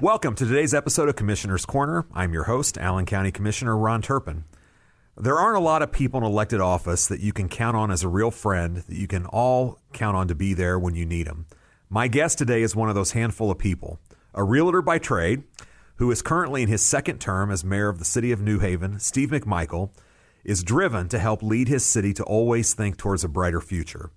Welcome to today's episode of Commissioner's Corner. I'm your host, Allen County Commissioner Ron Turpin. There aren't a lot of people in elected office that you can count on as a real friend, that you can all count on to be there when you need them. My guest today is one of those handful of people, a realtor by trade, who is currently in his second term as mayor of the city of New Haven. Steve McMichael is driven to help lead his city to always think towards a brighter future.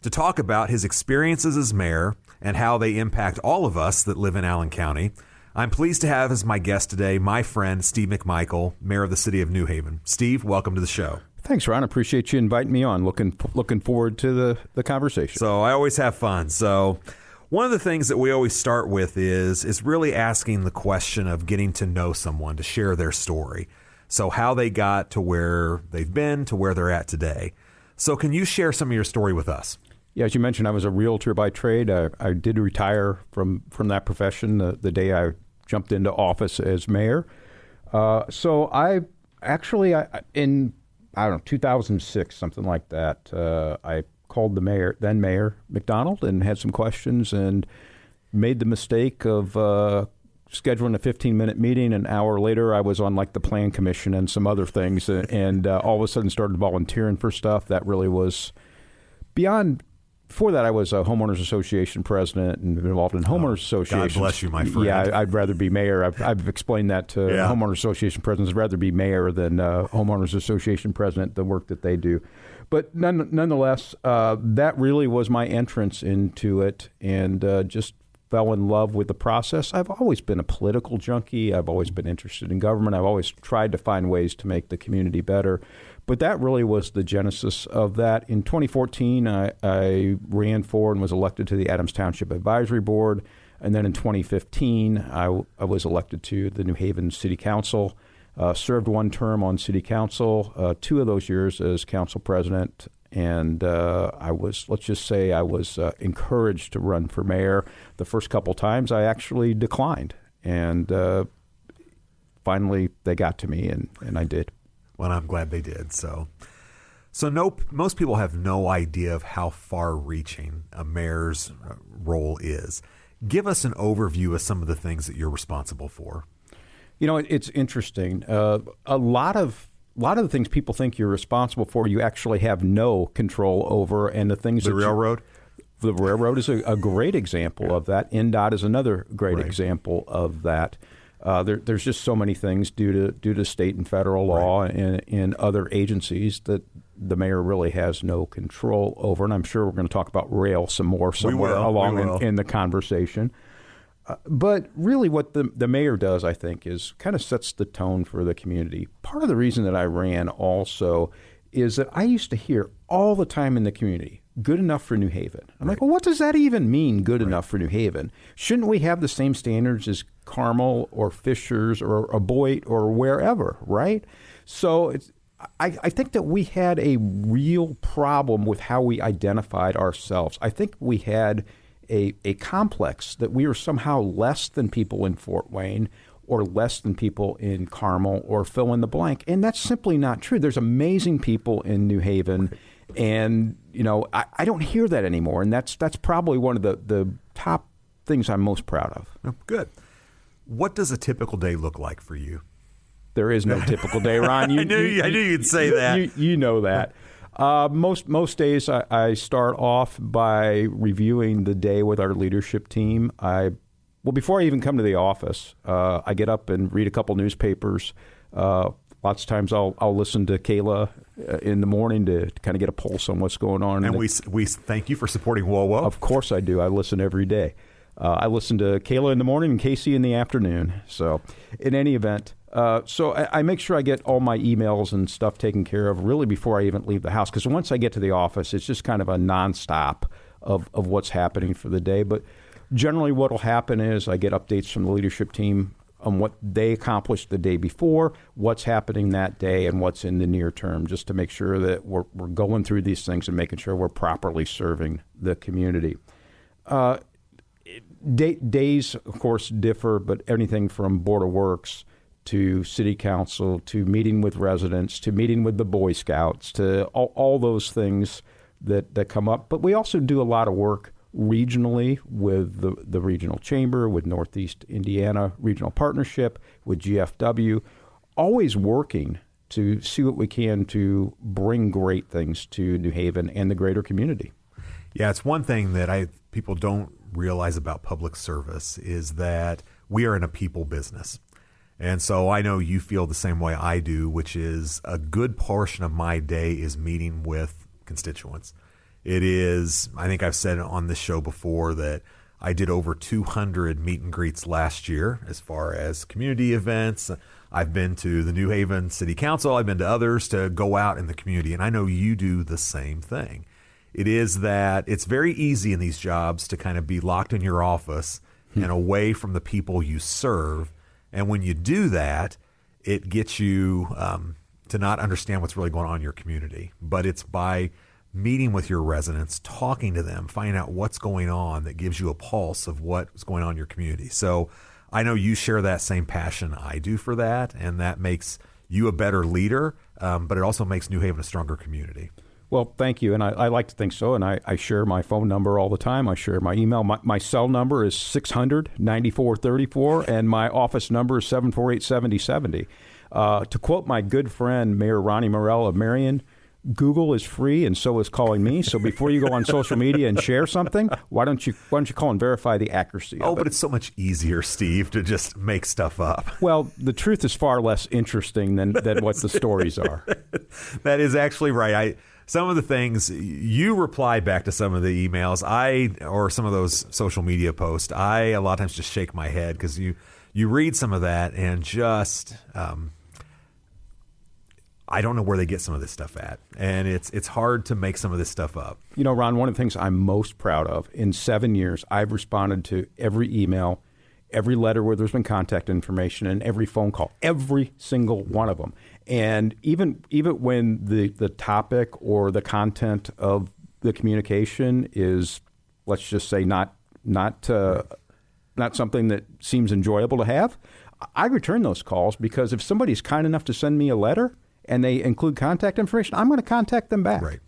To talk about his experiences as mayor and how they impact all of us that live in Allen County, I'm pleased to have as my guest today my friend Steve McMichael, mayor of the city of New Haven. Steve, welcome to the show. Thanks, Ron. Appreciate you inviting me on. Looking forward to the conversation. So I always have fun. So one of the things that we always start with is really asking the question of getting to know someone, to share their story. So how they got to where they've been, to where they're at today. So can you share some of your story with us? Yeah, as you mentioned, I was a realtor by trade. I did retire from that profession the day I jumped into office as mayor. So I actually, in 2006, something like that, I called the then mayor McDonald, and had some questions and made the mistake of scheduling a 15-minute meeting. An hour later, I was on like the plan commission and some other things, and all of a sudden started volunteering for stuff that really was beyond. Before that, I was a homeowners association president and been involved in homeowners associations. God bless you, my friend. Yeah, I'd rather be mayor. I've explained that to homeowners association presidents. I'd rather be mayor than homeowners association president, the work that they do. But nonetheless, that really was my entrance into it, and just fell in love with the process. I've always been a political junkie. I've always been interested in government. I've always tried to find ways to make the community better. But that really was the genesis of that. In 2014, I ran for and was elected to the Adams Township Advisory Board. And then in 2015, I was elected to the New Haven City Council, served one term on City Council, 2 of those years as council president. And I was encouraged to run for mayor. The first couple times I actually declined. And finally they got to me, and I did. Well, I'm glad they did. So most people have no idea of how far-reaching a mayor's role is. Give us an overview of some of the things that you're responsible for. You know, it's interesting. A lot of the things people think you're responsible for, you actually have no control over, and the things the railroad. The railroad is a great example of that. NDOT is another great example of that. There's just so many things due to state and federal law and other agencies that the mayor really has no control over. And I'm sure we're going to talk about rail some more somewhere along in the conversation. But really what the mayor does, I think, is kind of sets the tone for the community. Part of the reason that I ran also is that I used to hear all the time in the community, good enough for New Haven. I'm like, well, what does that even mean, good enough for New Haven? Shouldn't we have the same standards as Carmel or Fishers or Beloit or wherever, right? So I think that we had a real problem with how we identified ourselves. I think we had a complex that we were somehow less than people in Fort Wayne or less than people in Carmel or fill in the blank. And that's simply not true. There's amazing people in New Haven. And, you know, I don't hear that anymore. And that's probably one of the top things I'm most proud of. Oh, good. What does a typical day look like for you? There is no typical day, Ron. I knew you'd say that. You know that. Most days I start off by reviewing the day with our leadership team. Before I even come to the office, I get up and read a couple newspapers. Lots of times I'll listen to Kayla in the morning to kind of get a pulse on what's going on. And we thank you for supporting WOWO. Of course I do. I listen every day. I listen to Kayla in the morning and Casey in the afternoon. So in any event, so I make sure I get all my emails and stuff taken care of really before I even leave the house. Because once I get to the office, it's just kind of a nonstop of what's happening for the day. But generally what will happen is I get updates from the leadership team on what they accomplished the day before, what's happening that day, and what's in the near term, just to make sure that we're going through these things and making sure we're properly serving the community. Days, of course, differ, but anything from Board of Works to City Council to meeting with residents to meeting with the Boy Scouts to all those things that come up. But we also do a lot of work regionally with the regional chamber, with Northeast Indiana Regional Partnership, with GFW, always working to see what we can to bring great things to New Haven and the greater community. Yeah, it's one thing that people don't realize about public service is that we are in a people business. And so I know you feel the same way I do, which is a good portion of my day is meeting with constituents. It is, I think I've said on this show before that I did over 200 meet and greets last year as far as community events. I've been to the New Haven City Council. I've been to others to go out in the community, and I know you do the same thing. It is that it's very easy in these jobs to kind of be locked in your office and away from the people you serve. And when you do that, it gets you to not understand what's really going on in your community. But it's by meeting with your residents, talking to them, finding out what's going on that gives you a pulse of what's going on in your community. So I know you share that same passion I do for that, and that makes you a better leader, but it also makes New Haven a stronger community. Well, thank you, and I like to think so, and I share my phone number all the time. I share my email. My cell number is 600-9434, and my office number is 748-7070. To quote my good friend, Mayor Ronnie Morell of Marion, Google is free, and so is calling me. So before you go on social media and share something, why don't you call and verify the accuracy of it? But it's so much easier, Steve, to just make stuff up. Well, the truth is far less interesting than what the stories are. That is actually right. Some of the things you reply back to some of the emails, or some of those social media posts, I a lot of times just shake my head because you read some of that and just I don't know where they get some of this stuff at, and it's hard to make some of this stuff up. You know, Ron, one of the things I'm most proud of, in 7 years, I've responded to every email, every letter where there's been contact information, and every phone call, every single one of them. And even when the topic or the content of the communication is, let's just say, not something that seems enjoyable to have, I return those calls, because if somebody's kind enough to send me a letter and they include contact information, I'm going to contact them back. Right.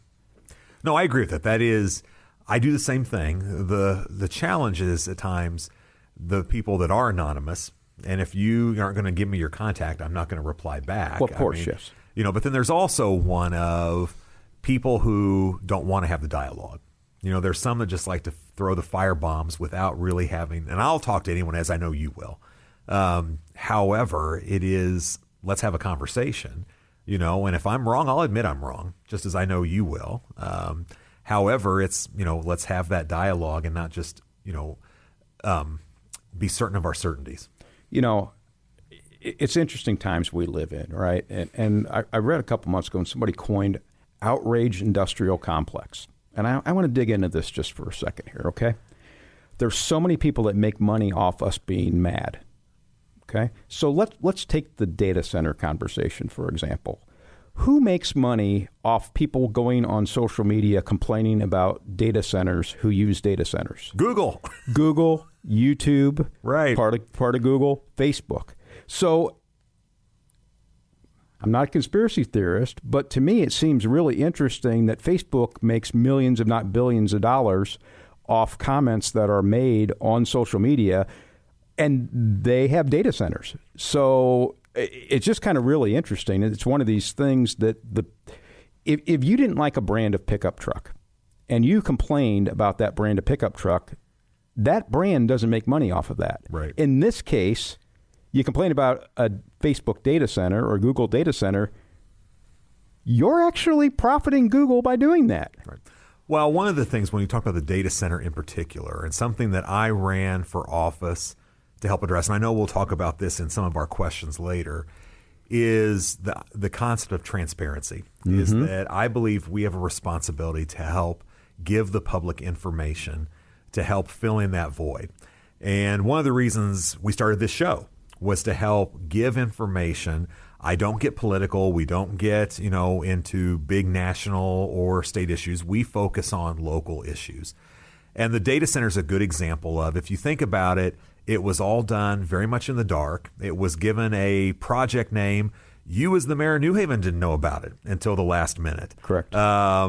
No, I agree with that. That is, I do the same thing. The challenge is at times the people that are anonymous, and if you aren't going to give me your contact, I'm not going to reply back. Well, of course, yes. But then there's also one of people who don't want to have the dialogue. There's some that just like to throw the fire bombs without really having, and I'll talk to anyone, as I know you will. However, it is, let's have a conversation. And if I'm wrong, I'll admit I'm wrong, just as I know you will. However, it's, let's have that dialogue and not just, be certain of our certainties. It's interesting times we live in, right? And I read a couple months ago, and somebody coined outrage industrial complex. And I want to dig into this just for a second here, okay? There's so many people that make money off us being mad. Okay, so let's take the data center conversation, for example. Who makes money off people going on social media complaining about data centers who use data centers? Google, YouTube, right? Part of Google, Facebook. So I'm not a conspiracy theorist, but to me it seems really interesting that Facebook makes millions, if not billions, of dollars off comments that are made on social media. And they have data centers. So it's just kind of really interesting. It's one of these things that if you didn't like a brand of pickup truck and you complained about that brand of pickup truck, that brand doesn't make money off of that. Right. In this case, you complain about a Facebook data center or Google data center, you're actually profiting Google by doing that. Right. Well, one of the things when you talk about the data center in particular, and something that I ran for office to help address, and I know we'll talk about this in some of our questions later, is the concept of transparency. Mm-hmm. Is that I believe we have a responsibility to help give the public information to help fill in that void. And one of the reasons we started this show was to help give information. I don't get political. We don't get, into big national or state issues. We focus on local issues. And the data center is a good example of, if you think about it, it was all done very much in the dark. It was given a project name. You, as the mayor of New Haven, didn't know about it until the last minute. Correct. I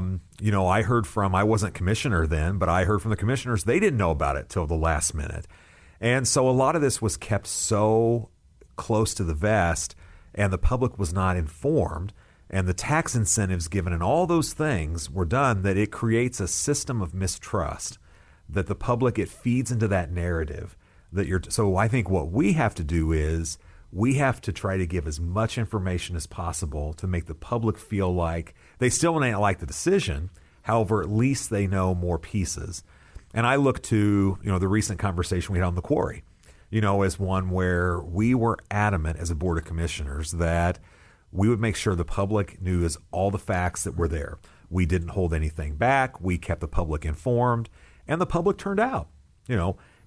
wasn't commissioner then, but I heard from the commissioners, they didn't know about it till the last minute. And so a lot of this was kept so close to the vest, and the public was not informed, and the tax incentives given and all those things were done, that it creates a system of mistrust, that the public, it feeds into that narrative that so I think what we have to do is we have to try to give as much information as possible to make the public feel like they still may not like the decision. However, at least they know more pieces. And I look to, the recent conversation we had on the quarry, as one where we were adamant as a board of commissioners that we would make sure the public knew all the facts that were there. We didn't hold anything back. We kept the public informed, and the public turned out,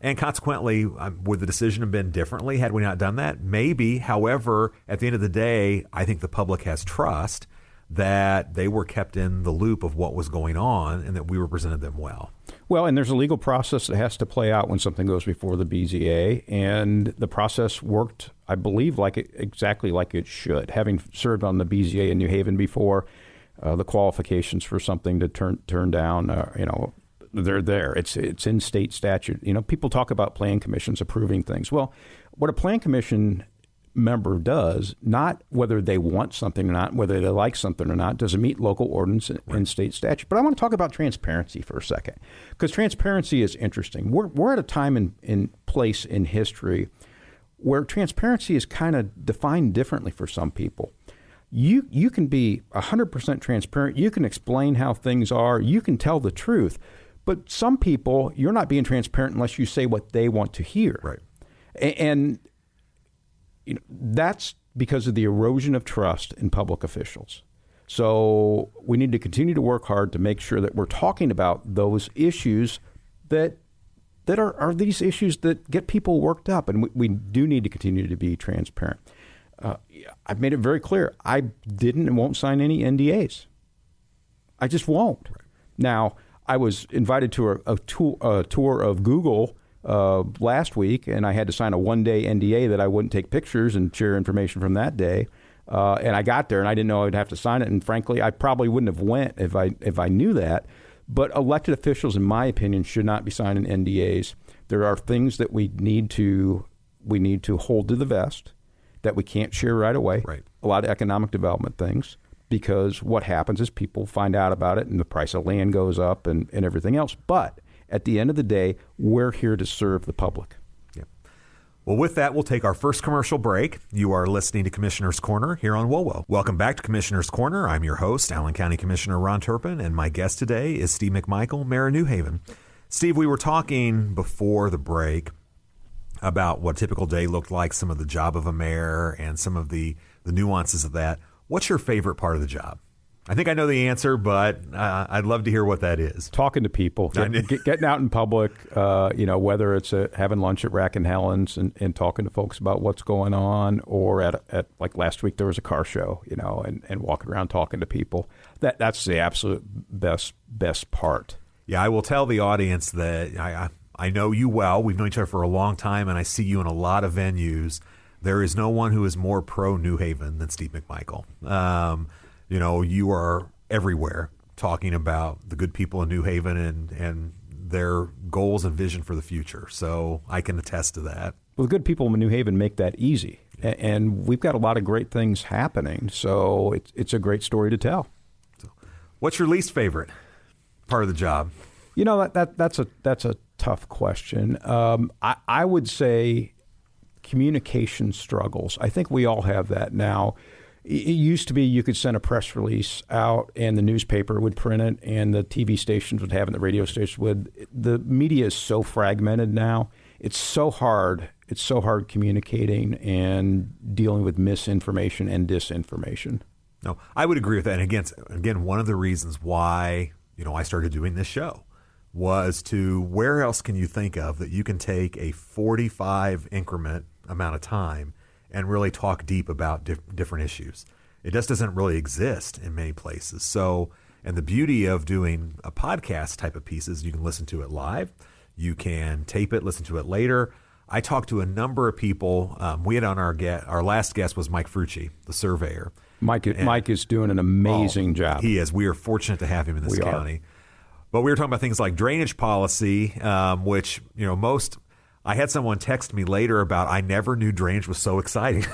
And consequently, would the decision have been differently had we not done that? Maybe. However, at the end of the day, I think the public has trust that they were kept in the loop of what was going on and that we represented them well. Well, and there's a legal process that has to play out when something goes before the BZA, and the process worked, I believe, exactly like it should. Having served on the BZA in New Haven before, the qualifications for something to turn down, they're there. It's in state statute. People talk about plan commissions approving things. Well, what a plan commission member does, not whether they want something or not, whether they like something or not, does it meet local ordinance and state statute. But I want to talk about transparency for a second, because transparency is interesting. We're at a time in place in history where transparency is kind of defined differently for some people. You can be 100% transparent. You can explain how things are. You can tell the truth. But some people, you're not being transparent unless you say what they want to hear. Right. And that's because of the erosion of trust in public officials. So we need to continue to work hard to make sure that we're talking about those issues that are these issues that get people worked up. And we do need to continue to be transparent. I've made it very clear. I didn't and won't sign any NDAs. I just won't. Right. Now, I was invited to a tour of Google last week, and I had to sign a one-day NDA that I wouldn't take pictures and share information from that day. And I got there, and I didn't know I'd have to sign it. And frankly, I probably wouldn't have went if I knew that. But elected officials, in my opinion, should not be signing NDAs. There are things that we need to hold to the vest that we can't share right away. Right. A lot of economic development things. Because what happens is people find out about it and the price of land goes up and everything else. But at the end of the day, we're here to serve the public. Yeah. Well, with that, we'll take our first commercial break. You are listening to Commissioner's Corner here on WOWO. Welcome back to Commissioner's Corner. I'm your host, Allen County Commissioner Ron Turpin, and my guest today is Steve McMichael, Mayor of New Haven. Steve, we were talking before the break about what a typical day looked like, some of the job of a mayor and some of the nuances of that. What's your favorite part of the job? I think I know the answer, but I'd love to hear what that is. Talking to people, getting out in public, whether it's having lunch at Rack and Helen's and talking to folks about what's going on, or at like last week there was a car show, and walking around talking to people. That's the absolute best part. Yeah, I will tell the audience that I know you well. We've known each other for a long time, and I see you in a lot of venues. There is no one who is more pro New Haven than Steve McMichael. You are everywhere talking about the good people in New Haven and their goals and vision for the future. So I can attest to that. Well, the good people in New Haven make that easy. And we've got a lot of great things happening. So it's a great story to tell. So, what's your least favorite part of the job? That's a tough question. I would say communication struggles. I think we all have that now. It used to be you could send a press release out and the newspaper would print it and the TV stations would have it and the radio stations would. The media is so fragmented now. It's so hard. It's so hard communicating and dealing with misinformation and disinformation. No, I would agree with that. And again, one of the reasons why, I started doing this show was to, where else can you think of that you can take a 45 increment amount of time and really talk deep about different issues? It just doesn't really exist in many places. So, and the beauty of doing a podcast type of piece is you can listen to it live, you can tape it, listen to it later. I talked to a number of people. We had on our last guest was Mike Frucci, the surveyor. Mike is doing an amazing job. He is. We are fortunate to have him in this county. But we were talking about things like drainage policy, which, I had someone text me later about, I never knew drainage was so exciting.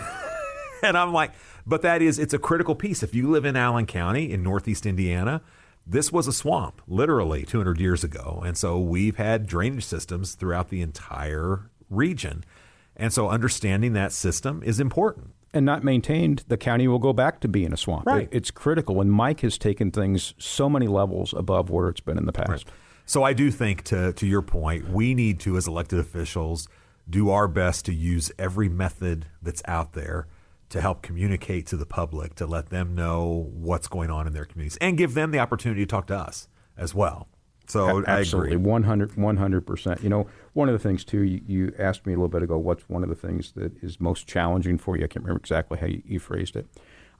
And I'm like, but it's a critical piece. If you live in Allen County in Northeast Indiana, this was a swamp, literally 200 years ago. And so we've had drainage systems throughout the entire region. And so understanding that system is important. And not maintained, the county will go back to being a swamp. Right. It's critical. And Mike has taken things so many levels above where it's been in the past. Right. So I do think, to your point, we need to, as elected officials, do our best to use every method that's out there to help communicate to the public, to let them know what's going on in their communities and give them the opportunity to talk to us as well. So absolutely, I agree. 100%. One of the things, too, you asked me a little bit ago, what's one of the things that is most challenging for you? I can't remember exactly how you phrased it.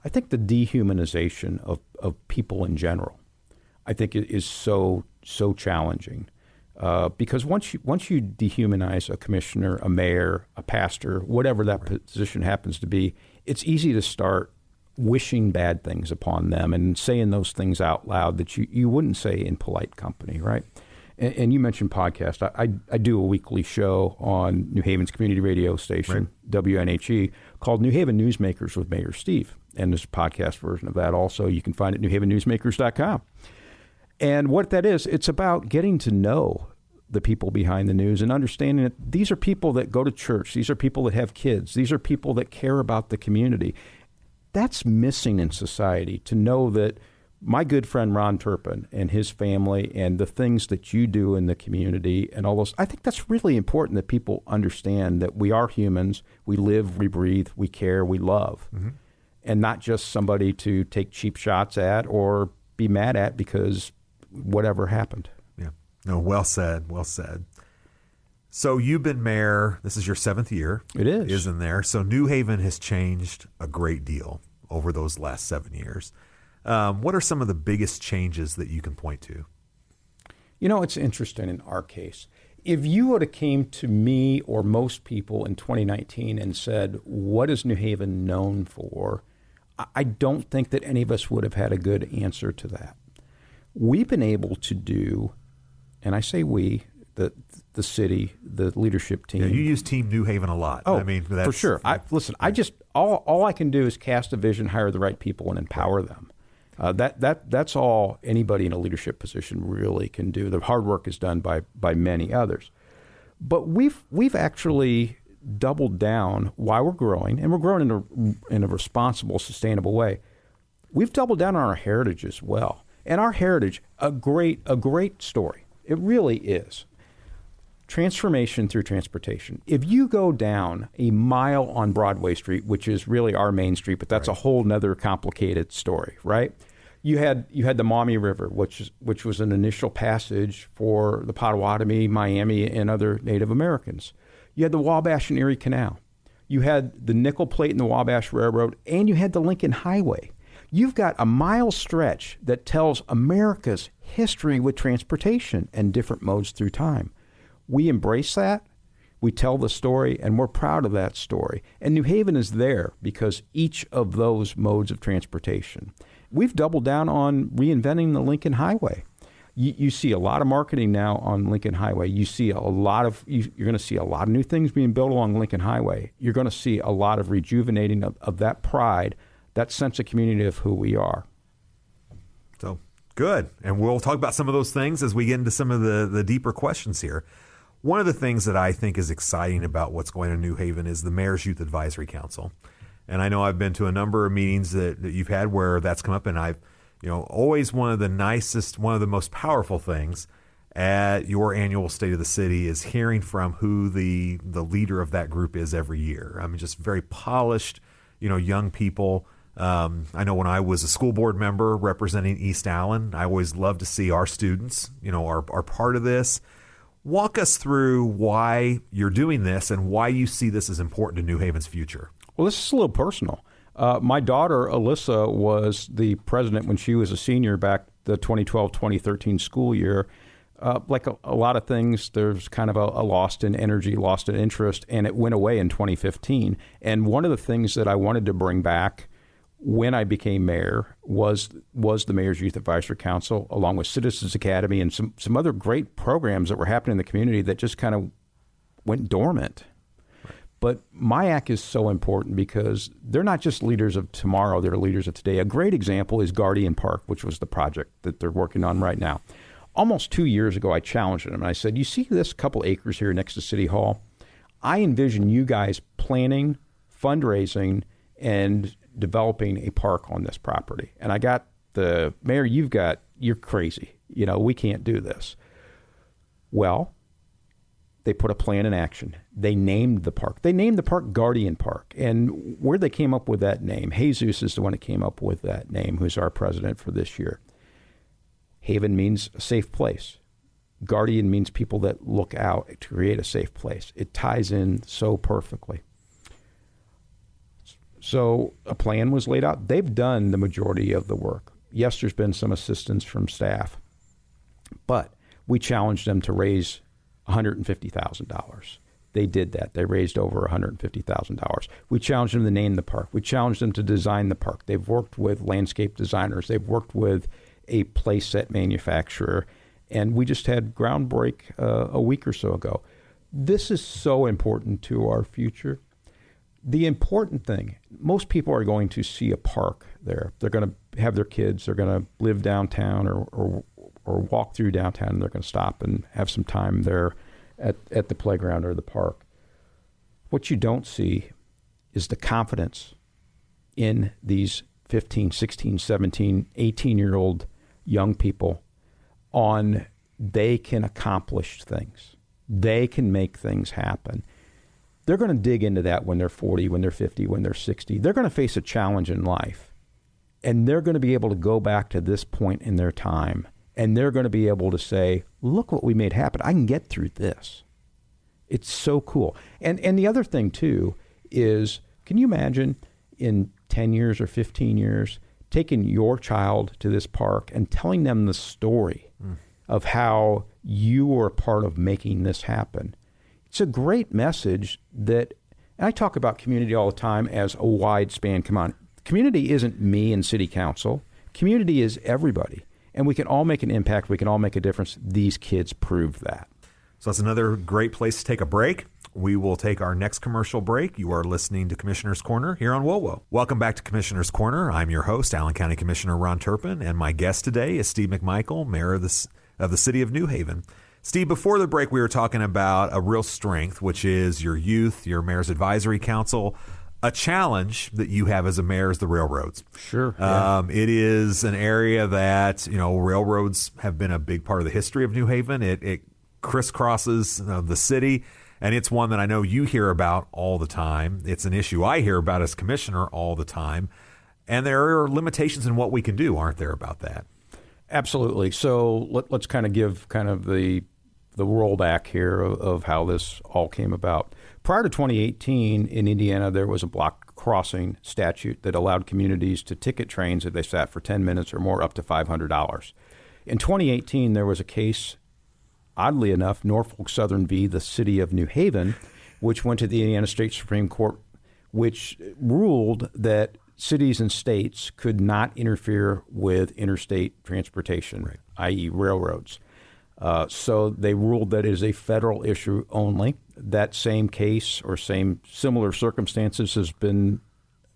I think the dehumanization of people in general, I think it is so challenging. Because once you dehumanize a commissioner, a mayor, a pastor, whatever that position happens to be, it's easy to start wishing bad things upon them and saying those things out loud that you wouldn't say in polite company, right? And you mentioned podcast. I do a weekly show on New Haven's community radio station, WNHE, called New Haven Newsmakers with Mayor Steve. And there's a podcast version of that also. You can find it at newhavennewsmakers.com. And what that is, it's about getting to know the people behind the news and understanding that these are people that go to church. These are people that have kids. These are people that care about the community. That's missing in society, to know that my good friend Ron Turpin and his family and the things that you do in the community and all those, I think that's really important, that people understand that we are humans. We live, we breathe, we care, we love. Mm-hmm. And not just somebody to take cheap shots at or be mad at because whatever happened. Yeah. No, well said. Well said. So you've been mayor. This is your 7th year. It is. Isn't there? So New Haven has changed a great deal over those last 7 years. What are some of the biggest changes that you can point to? It's interesting in our case. If you would have came to me or most people in 2019 and said, what is New Haven known for? I don't think that any of us would have had a good answer to that. We've been able to do, and I say we, the city, the leadership team. Yeah, you use Team New Haven a lot. Oh, I mean, for sure. All I can do is cast a vision, hire the right people, and empower them. That's all anybody in a leadership position really can do. The hard work is done by many others. But we've actually doubled down while we're growing, and we're growing in a responsible, sustainable way. We've doubled down on our heritage as well. And our heritage, a great story. It really is. Transformation through transportation. If you go down a mile on Broadway Street, which is really our main street, but that's a whole nother complicated story, right? You had the Maumee River, which was an initial passage for the Potawatomi, Miami, and other Native Americans. You had the Wabash and Erie Canal. You had the Nickel Plate and the Wabash Railroad, and you had the Lincoln Highway. You've got a mile stretch that tells America's history with transportation and different modes through time. We embrace that, we tell the story, and we're proud of that story. And New Haven is there because each of those modes of transportation. We've doubled down on reinventing the Lincoln Highway. You see a lot of marketing now on Lincoln Highway. You see you're going to see a lot of new things being built along Lincoln Highway. You're going to see a lot of rejuvenating of that pride, that sense of community of who we are. So good. And we'll talk about some of those things as we get into some of the deeper questions here. One of the things that I think is exciting about what's going on in New Haven is the Mayor's Youth Advisory Council. And I know I've been to a number of meetings that you've had where that's come up, and I've, always one of the most powerful things at your annual State of the City is hearing from who the leader of that group is every year. I mean, just very polished, young people. I know when I was a school board member representing East Allen, I always loved to see our students, are part of this. Walk us through why you're doing this and why you see this as important to New Haven's future. Well, this is a little personal. My daughter, Alyssa, was the president when she was a senior back the 2012-2013 school year. like a lot of things, there's kind of a lost in energy, lost in interest, and it went away in 2015. And one of the things that I wanted to bring back when I became mayor was the Mayor's Youth Advisory Council, along with Citizens Academy and some other great programs that were happening in the community that just kind of went dormant. Right. But MIAC is so important because they're not just leaders of tomorrow, they're leaders of today. A great example is Guardian Park, which was the project that they're working on right now. Almost 2 years ago, I challenged them and I said, you see this couple acres here next to City Hall? I envision you guys planning, fundraising, and developing a park on this property. And I got the mayor, you're crazy. We can't do this. Well, they put a plan in action. They named the park. They named the park Guardian Park. And where they came up with that name, Jesus is the one that came up with that name, who's our president for this year. Haven means a safe place. Guardian means people that look out to create a safe place. It ties in so perfectly. So a plan was laid out. They've done the majority of the work. Yes, there's been some assistance from staff, but we challenged them to raise $150,000. They did that. They raised over $150,000. We challenged them to name the park. We challenged them to design the park. They've worked with landscape designers. They've worked with a place set manufacturer, and we just had groundbreak a week or so ago. This is so important to our future. The important thing, most people are going to see a park there. They're going to have their kids, they're going to live downtown or walk through downtown, and they're going to stop and have some time there at the playground or the park. What you don't see is the confidence in these 15, 16, 17, 18-year-old young people on they can accomplish things. They can make things happen. They're going to dig into that when they're 40, when they're 50, when they're 60. They're going to face a challenge in life, and they're going to be able to go back to this point in their time, and they're going to be able to say, look what we made happen. I can get through this. It's so cool. And the other thing, too, is can you imagine in 10 years or 15 years taking your child to this park and telling them the story of how you were a part of making this happen? It's a great message that, and I talk about community all the time as a wide span. Come on, community isn't me and city council. Community is everybody. And we can all make an impact. We can all make a difference. These kids proved that. So that's another great place to take a break. We will take our next commercial break. You are listening to Commissioner's Corner here on WOWO. Welcome back to Commissioner's Corner. I'm your host, Allen County Commissioner Ron Turpin, and my guest today is Steve McMichael, Mayor of the City of New Haven. Steve, before the break, we were talking about a real strength, which is your youth, your Mayor's Advisory Council. A challenge that you have as a mayor is the railroads. Sure. Yeah. It is an area that, railroads have been a big part of the history of New Haven. It crisscrosses the city, and it's one that I know you hear about all the time. It's an issue I hear about as commissioner all the time. And there are limitations in what we can do, aren't there, about that? Absolutely. So let's kind of give the rollback here of how this all came about. Prior to 2018, in Indiana, there was a block crossing statute that allowed communities to ticket trains if they sat for 10 minutes or more up to $500. In 2018, there was a case, oddly enough, Norfolk Southern v. the City of New Haven, which went to the Indiana State Supreme Court, which ruled that cities and states could not interfere with interstate transportation, right, i.e. railroads. So they ruled that it is a federal issue only. That same case or similar circumstances has been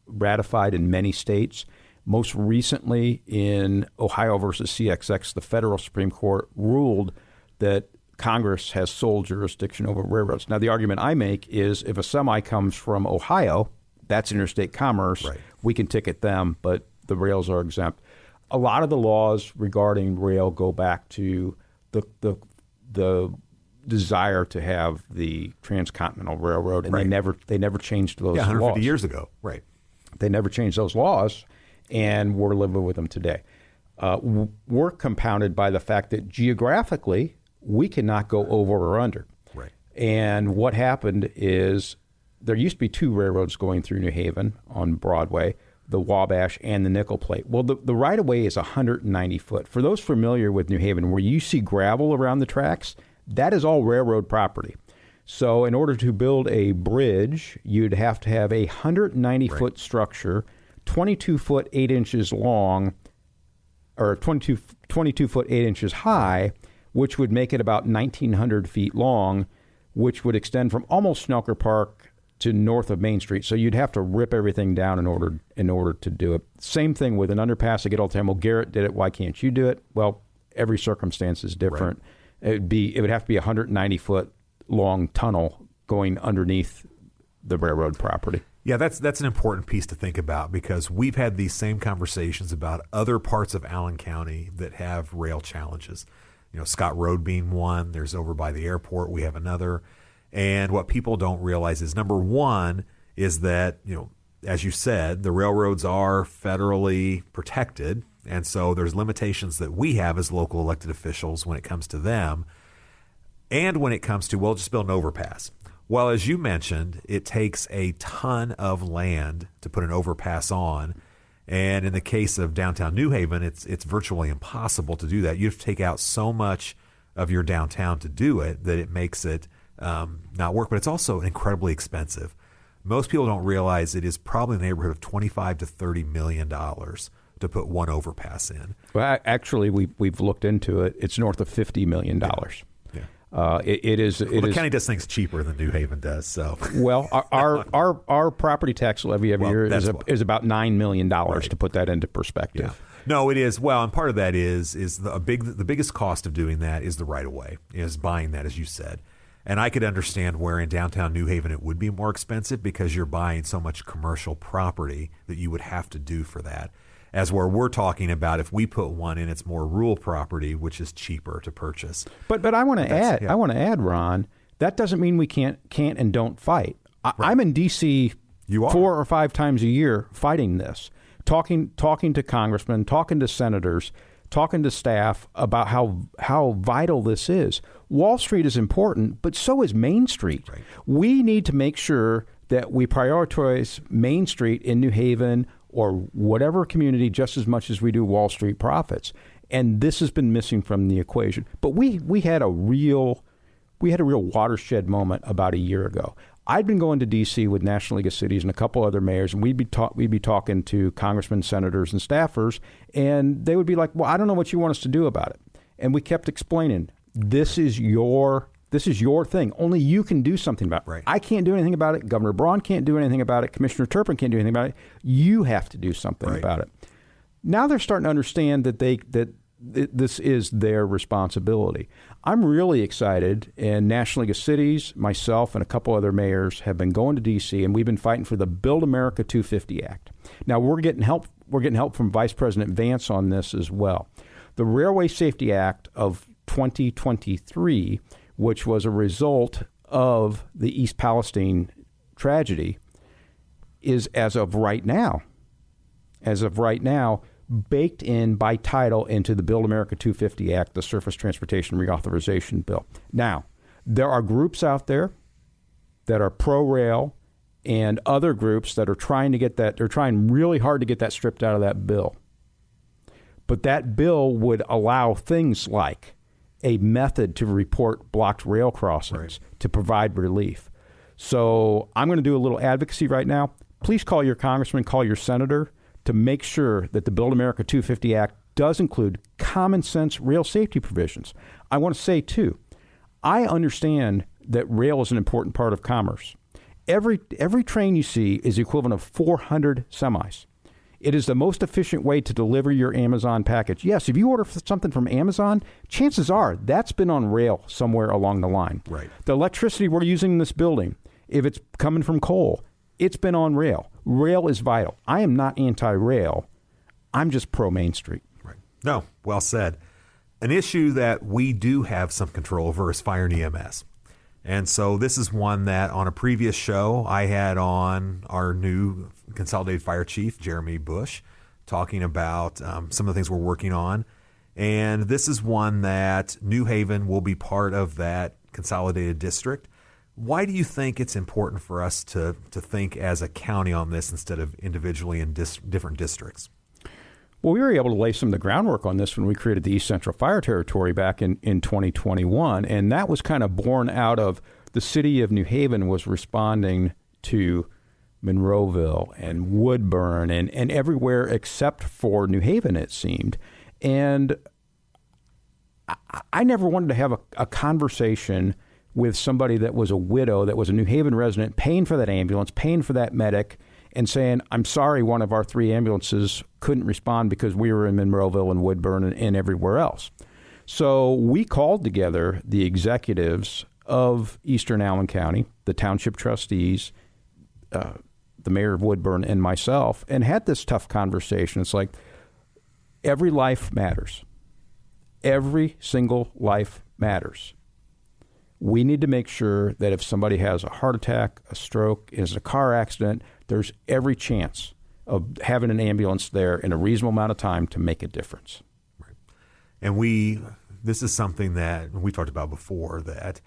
ratified in many states. Most recently in Ohio versus CXX, the federal Supreme Court ruled that Congress has sole jurisdiction over railroads. Now, the argument I make is if a semi comes from Ohio, that's interstate commerce. Right. We can ticket them, but the rails are exempt. A lot of the laws regarding rail go back to the desire to have the transcontinental railroad, and right, they never changed those 150 laws. years ago, right? They never changed those laws, and we're living with them today. We're compounded by the fact that geographically we cannot go over or under. Right. And what happened is there used to be two railroads going through New Haven on Broadway. the Wabash, and the Nickel Plate. Well, the right-of-way is 190 foot. For those familiar with New Haven, where you see gravel around the tracks, that is all railroad property. So in order to build a bridge, you'd have to have a 190-foot structure, 22 foot 8 inches long, or 22 foot 8 inches high, which would make it about 1,900 feet long, which would extend from almost Schnelker Park to north of Main Street. So you'd have to rip everything down in order to do it. Same thing with an underpass. I get all the time, well, Garrett did it, why can't you do it? Well, every circumstance is different. Right. It would have to be a 190-foot long tunnel going underneath the railroad property. Yeah, that's an important piece to think about, because we've had these same conversations about other parts of Allen County that have rail challenges. Scott Road being one. There's over by the airport, we have another. And what people don't realize is, number one, is that, as you said, the railroads are federally protected. And so there's limitations that we have as local elected officials when it comes to them. And when it comes to, just build an overpass. Well, as you mentioned, it takes a ton of land to put an overpass on. And in the case of downtown New Haven, it's virtually impossible to do that. You have to take out so much of your downtown to do it that it makes it not work. But it's also incredibly expensive. Most people don't realize it is probably in the neighborhood of $25 to $30 million to put one overpass in. Well, actually, we've looked into it. It's north of $50 million. It is. The county does things cheaper than New Haven does. So, well, our property tax levy every year is about $9 million to put that into perspective. Yeah. No, it is. Well, and part of that is the biggest cost of doing that is the right of way, is buying that, as you said. And I could understand where in downtown New Haven it would be more expensive, because you're buying so much commercial property that you would have to do for that. As where we're talking about, if we put one in, it's more rural property, which is cheaper to purchase. But I want to add, I want to add, Ron, that doesn't mean we can't and don't fight. I'm in D.C. 4 or 5 times a year fighting this, talking to congressmen, talking to senators, talking to staff about how vital this is. Wall Street is important, but so is Main Street. Right. We need to make sure that we prioritize Main Street in New Haven or whatever community just as much as we do Wall Street profits. And this has been missing from the equation. But we had a real watershed moment about a year ago. I'd been going to D.C. with National League of Cities and a couple other mayors, and we'd be talking to congressmen, senators, and staffers, and they would be like, well, I don't know what you want us to do about it. And we kept explaining, this is your thing. Only you can do something about it. Right. I can't do anything about it. Governor Braun can't do anything about it. Commissioner Turpin can't do anything about it. You have to do something about it. Now they're starting to understand that this is their responsibility. I'm really excited, and National League of Cities, myself, and a couple other mayors have been going to D.C., and we've been fighting for the Build America 250 Act. Now we're getting help. We're getting help from Vice President Vance on this as well. The Railway Safety Act of 2023, which was a result of the East Palestine tragedy, is as of right now, baked in by title into the Build America 250 Act, the Surface Transportation Reauthorization Bill. Now, there are groups out there that are pro-rail and other groups that are trying to get that, they're trying really hard to get that stripped out of that bill. But that bill would allow things like a method to report blocked rail crossings to provide relief. So I'm going to do a little advocacy right now. Please call your congressman, call your senator to make sure that the Build America 250 Act does include common sense rail safety provisions. I want to say, too, I understand that rail is an important part of commerce. Every train you see is the equivalent of 400 semis. It is the most efficient way to deliver your Amazon package. Yes, if you order something from Amazon, chances are that's been on rail somewhere along the line. Right. The electricity we're using in this building, if it's coming from coal, it's been on rail. Rail is vital. I am not anti-rail. I'm just pro-Main Street. Right. No, well said. An issue that we do have some control over is fire and EMS. And so this is one that on a previous show I had on our new Consolidated Fire Chief, Jeremy Bush, talking about some of the things we're working on. And this is one that New Haven will be part of that consolidated district. Why do you think it's important for us to think as a county on this instead of individually in different districts? Well, we were able to lay some of the groundwork on this when we created the East Central Fire Territory back in 2021, and that was kind of born out of the city of New Haven was responding to Monroeville and Woodburn and everywhere except for New Haven, it seemed. And I never wanted to have a conversation with somebody that was a widow, that was a New Haven resident, paying for that ambulance, paying for that medic, and saying, I'm sorry, one of our 3 ambulances couldn't respond because we were in Monroeville and Woodburn and everywhere else. So we called together the executives of Eastern Allen County, the township trustees, the mayor of Woodburn, and myself, and had this tough conversation. It's like, every life matters. Every single life matters. We need to make sure that if somebody has a heart attack, a stroke, is in a car accident, there's every chance of having an ambulance there in a reasonable amount of time to make a difference. Right. And this is something that we talked about before that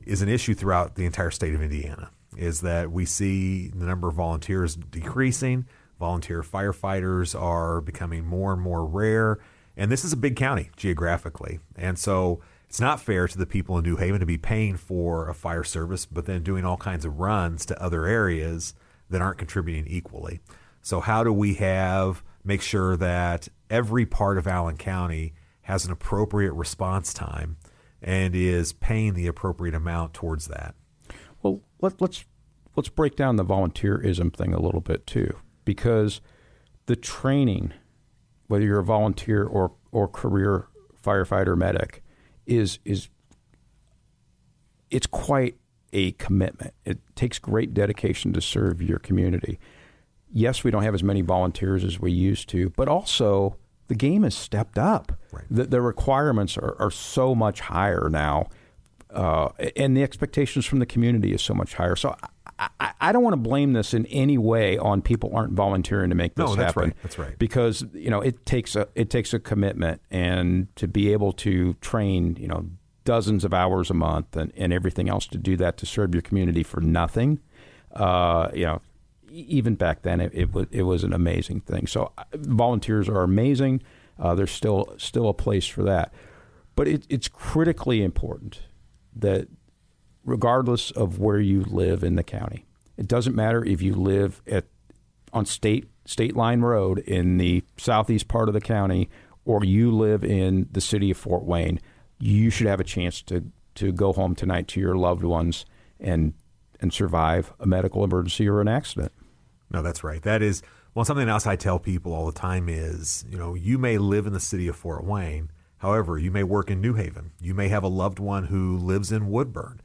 is an issue throughout the entire state of Indiana, is that we see the number of volunteers decreasing. Volunteer firefighters are becoming more and more rare. And this is a big county geographically. And so it's not fair to the people in New Haven to be paying for a fire service, but then doing all kinds of runs to other areas that aren't contributing equally. So how do we make sure that every part of Allen County has an appropriate response time and is paying the appropriate amount towards that? Well, let's break down the volunteerism thing a little bit too, because the training, whether you're a volunteer or career firefighter medic, it's quite a commitment. It takes great dedication to serve your community. Yes, we don't have as many volunteers as we used to, but also the game has stepped up. Right. The requirements are so much higher now, and the expectations from the community is so much higher. So I don't want to blame this in any way on people aren't volunteering to make this happen. Right. That's right. Because it takes a commitment, and to be able to train dozens of hours a month and everything else to do that to serve your community for nothing. Even back then it was an amazing thing. So volunteers are amazing. There's still a place for that, but it's critically important that, regardless of where you live in the county, it doesn't matter if you live on State Line Road in the southeast part of the county or you live in the city of Fort Wayne, you should have a chance to go home tonight to your loved ones and survive a medical emergency or an accident. No, that's right. That is, something else I tell people all the time is, you may live in the city of Fort Wayne. However, you may work in New Haven. You may have a loved one who lives in Woodburn.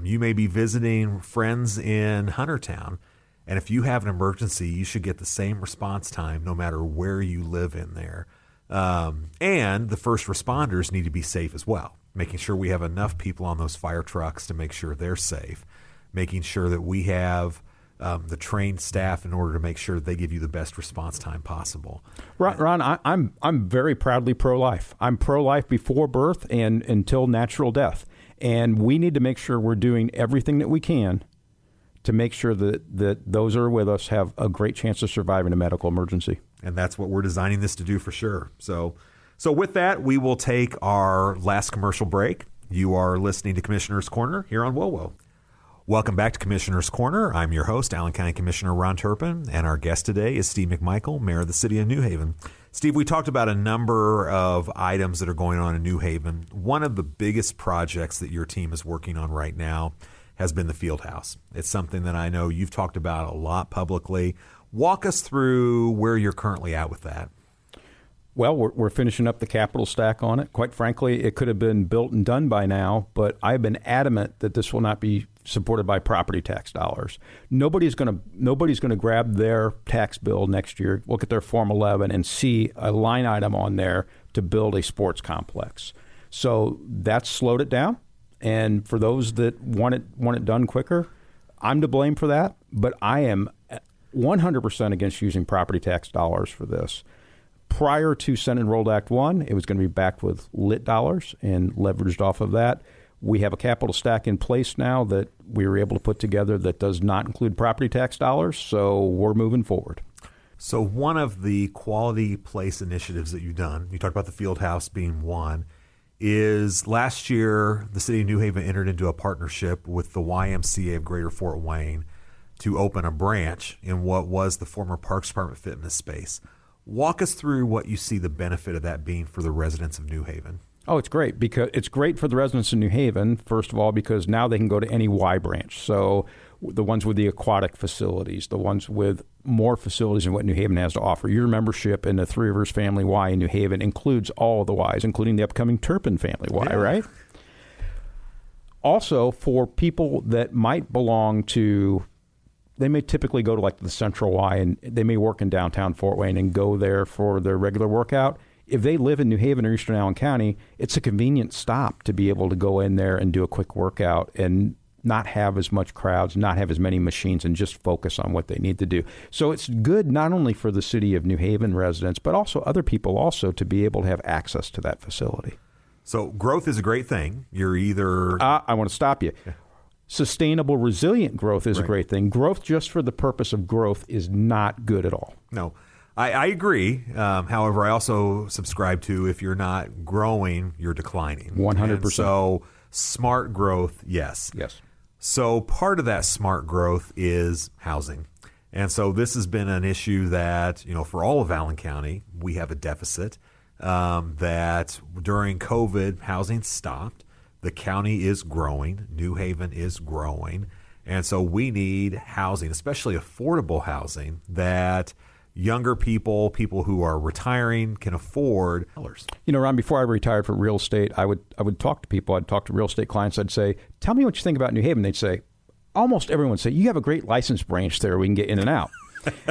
You may be visiting friends in Huntertown. And if you have an emergency, you should get the same response time no matter where you live in there. And the first responders need to be safe as well, making sure we have enough people on those fire trucks to make sure they're safe, making sure that we have the trained staff in order to make sure that they give you the best response time possible. Ron, I'm very proudly pro-life. I'm pro-life before birth and until natural death. And we need to make sure we're doing everything that we can to make sure that those who are with us have a great chance of surviving a medical emergency. And that's what we're designing this to do for sure. So with that, we will take our last commercial break. You are listening to Commissioner's Corner here on WOWO. Welcome back to Commissioner's Corner. I'm your host, Allen County Commissioner Ron Turpin, and our guest today is Steve McMichael, Mayor of the City of New Haven. Steve, we talked about a number of items that are going on in New Haven. One of the biggest projects that your team is working on right now has been the field house. It's something that I know you've talked about a lot publicly. Walk us through where you're currently at with that. Well, we're finishing up the capital stack on it. Quite frankly, it could have been built and done by now, but I've been adamant that this will not be supported by property tax dollars. Nobody's going to grab their tax bill next year, look at their Form 11, and see a line item on there to build a sports complex. So that's slowed it down. And for those that want it done quicker, I'm to blame for that. But I am 100% against using property tax dollars for this. Prior to Senate Enrolled Act 1, it was going to be backed with lit dollars and leveraged off of that. We have a capital stack in place now that we were able to put together that does not include property tax dollars, so we're moving forward. So one of the quality place initiatives that you've done, you talked about the field house being one, is last year the city of New Haven entered into a partnership with the YMCA of Greater Fort Wayne to open a branch in what was the former Parks Department fitness space. Walk us through what you see the benefit of that being for the residents of New Haven. Oh, it's great because it's great for the residents of New Haven, first of all, because now they can go to any Y branch. So the ones with the aquatic facilities, the ones with more facilities than what New Haven has to offer. Your membership in the Three Rivers Family Y in New Haven includes all of the Ys, including the upcoming Turpin Family Y, right? Also, for people that might belong to, they may typically go to like the Central Y, and they may work in downtown Fort Wayne and go there for their regular workout. If they live in New Haven or Eastern Allen County, it's a convenient stop to be able to go in there and do a quick workout and not have as much crowds, not have as many machines, and just focus on what they need to do. So it's good not only for the city of New Haven residents, but also other people also to be able to have access to that facility. So growth is a great thing. You're either... I want to stop you. Yeah. Sustainable, resilient growth is a great thing. Growth just for the purpose of growth is not good at all. No, I agree. However, I also subscribe to if you're not growing, you're declining. 100%. And so smart growth, yes. Yes. So part of that smart growth is housing. And so this has been an issue that, for all of Allen County, we have a deficit that during COVID, housing stopped. The county is growing. New Haven is growing. And so we need housing, especially affordable housing that younger people who are retiring can afford. Ron, before I retired from real estate, I would talk to people. I'd talk to real estate clients. I'd say, tell me what you think about New Haven. They'd say, almost everyone would say, you have a great license branch there. We can get in and out.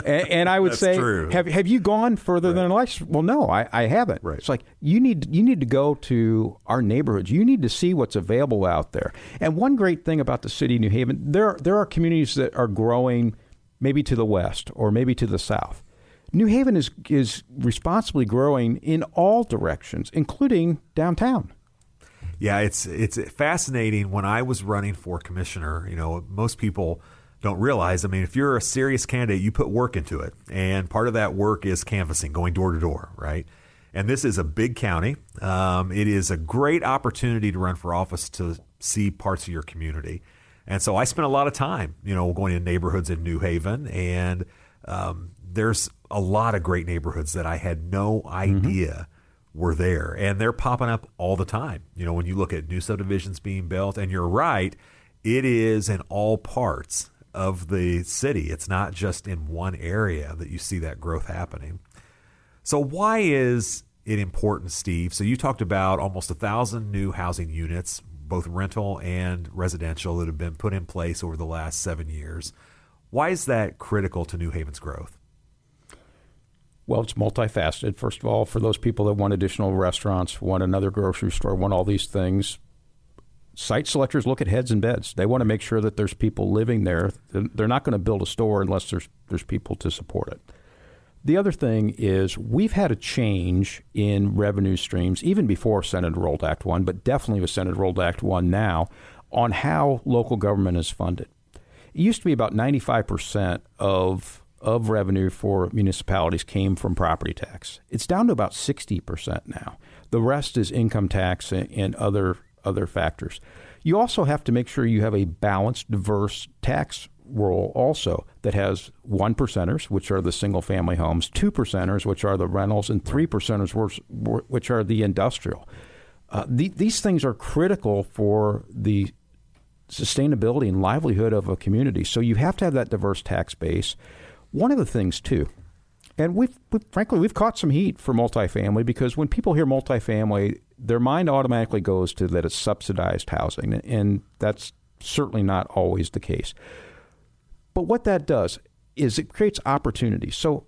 and I would say, true. Have you gone further than a license? Well, no, I haven't. Right. It's like, you need to go to our neighborhoods. You need to see what's available out there. And one great thing about the city of New Haven, there are communities that are growing maybe to the west or maybe to the south. New Haven is responsibly growing in all directions, including downtown. Yeah, it's fascinating. When I was running for commissioner, most people don't realize, if you're a serious candidate, you put work into it. And part of that work is canvassing, going door to door, right? And this is a big county. It is a great opportunity to run for office to see parts of your community. And so I spent a lot of time, going to neighborhoods in New Haven, and there's a lot of great neighborhoods that I had no idea were there. And they're popping up all the time. When you look at new subdivisions being built, and you're right, it is in all parts of the city. It's not just in one area that you see that growth happening. So why is it important, Steve? So you talked about almost 1,000 new housing units, both rental and residential, that have been put in place over the last 7 years. Why is that critical to New Haven's growth? Well, it's multifaceted. First of all, for those people that want additional restaurants, want another grocery store, want all these things, site selectors look at heads and beds. They want to make sure that there's people living there. They're not going to build a store unless there's people to support it. The other thing is we've had a change in revenue streams, even before Senate Enrolled Act 1, but definitely with Senate Enrolled Act 1 now, on how local government is funded. It used to be about 95% of revenue for municipalities came from property tax. It's down to about 60% now. The rest is income tax and other factors. You also have to make sure you have a balanced, diverse tax roll also that has 1%ers, which are the single-family homes, 2%ers, which are the rentals, and 3%ers, which are the industrial. These things are critical for the sustainability and livelihood of a community. So you have to have that diverse tax base. One of the things, too, and frankly, we've caught some heat for multifamily because when people hear multifamily, their mind automatically goes to that it's subsidized housing, and that's certainly not always the case. But what that does is it creates opportunities. So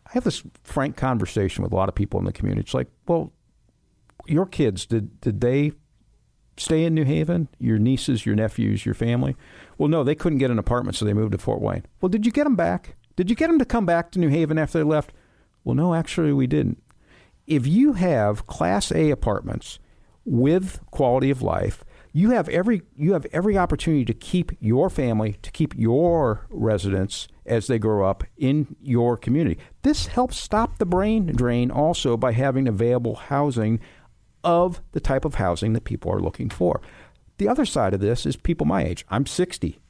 I have this frank conversation with a lot of people in the community. It's like, well, your kids, did they stay in New Haven? Your nieces, your nephews, your family? Well, no, they couldn't get an apartment, so they moved to Fort Wayne. Well, did you get them back? Did you get them to come back to New Haven after they left? Well, no, actually, we didn't. If you have Class A apartments with quality of life, You have every opportunity to keep your family, to keep your residents as they grow up in your community. This helps stop the brain drain also by having available housing of the type of housing that people are looking for. The other side of this is people my age. I'm 60.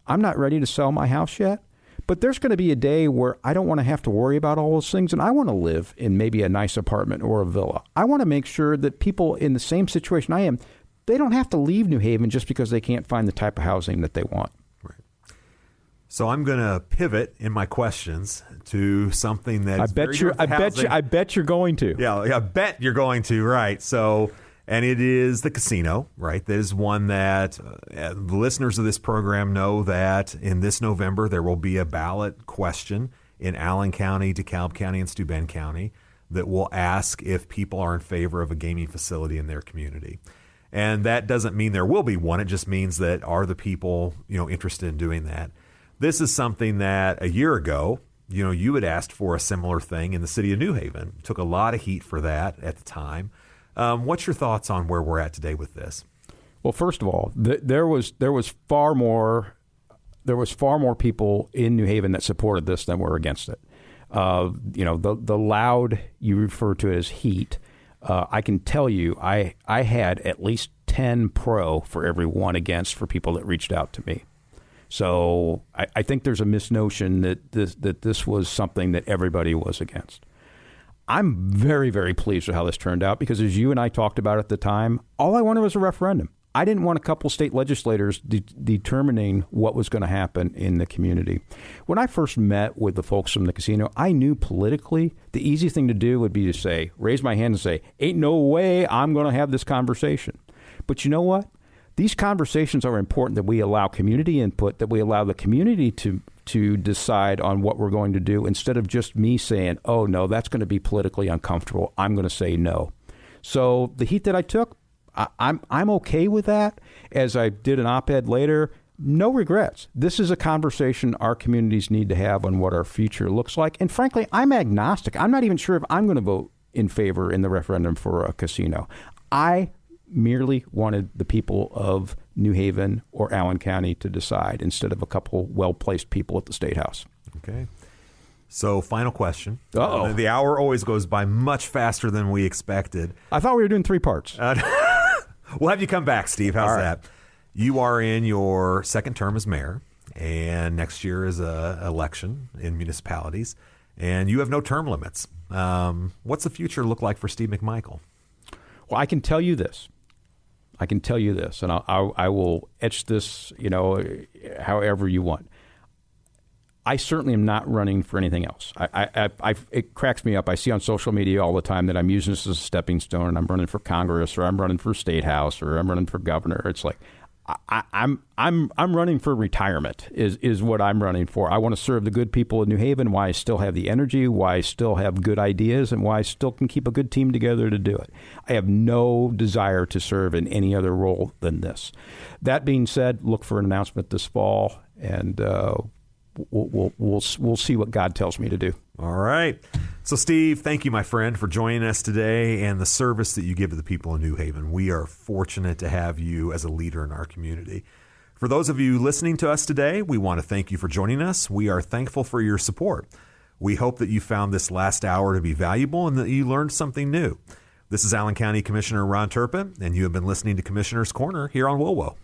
I'm not ready to sell my house yet, but there's going to be a day where I don't want to have to worry about all those things, and I want to live in maybe a nice apartment or a villa. I want to make sure that people in the same situation I am, they don't have to leave New Haven just because they can't find the type of housing that they want. Right. So I'm going to pivot in my questions to something that I bet you're going to. Yeah, I bet you're going to. Right. So, and it is the casino. Right. That is one that the listeners of this program know that in this November there will be a ballot question in Allen County, DeKalb County, and Steuben County that will ask if people are in favor of a gaming facility in their community. And that doesn't mean there will be one. It just means that are the people, interested in doing that. This is something that a year ago, you had asked for a similar thing in the city of New Haven. Took a lot of heat for that at the time. What's your thoughts on where we're at today with this? Well, first of all, there was far more people in New Haven that supported this than were against it. The loud you refer to as heat. I can tell you, I had at least 10 pro for every one against for people that reached out to me. So I think there's a misnotion that this was something that everybody was against. I'm very, very pleased with how this turned out because as you and I talked about at the time, all I wanted was a referendum. I didn't want a couple state legislators determining what was going to happen in the community. When I first met with the folks from the casino, I knew politically the easy thing to do would be to say, raise my hand and say, ain't no way I'm going to have this conversation. But you know what? These conversations are important, that we allow community input, that we allow the community to decide on what we're going to do instead of just me saying, oh, no, that's going to be politically uncomfortable. I'm going to say no. So the heat that I took, I'm okay with that. As I did an op-ed later, no regrets. This is a conversation our communities need to have on what our future looks like. And frankly, I'm agnostic. I'm not even sure if I'm going to vote in favor in the referendum for a casino. I merely wanted the people of New Haven or Allen County to decide instead of a couple well-placed people at the State House. Okay. So, final question. Uh-oh. The hour always goes by much faster than we expected. I thought we were doing 3 parts. We'll have you come back, Steve. How's All right. that? You are in your second term as mayor, and next year is an election in municipalities, and you have no term limits. What's the future look like for Steve McMichael? Well, I can tell you this, and I will etch this, however you want. I certainly am not running for anything else. It cracks me up. I see on social media all the time that I'm using this as a stepping stone, and I'm running for Congress, or I'm running for State House, or I'm running for governor. It's like I'm running for retirement is what I'm running for. I want to serve the good people in New Haven, why I still have the energy, why I still have good ideas, and why I still can keep a good team together to do it. I have no desire to serve in any other role than this. That being said, look for an announcement this fall, and we'll see what God tells me to do. All right. So, Steve, thank you, my friend, for joining us today and the service that you give to the people in New Haven. We are fortunate to have you as a leader in our community. For those of you listening to us today, we want to thank you for joining us. We are thankful for your support. We hope that you found this last hour to be valuable and that you learned something new. This is Allen County Commissioner Ron Turpin, and you have been listening to Commissioner's Corner here on WOWO.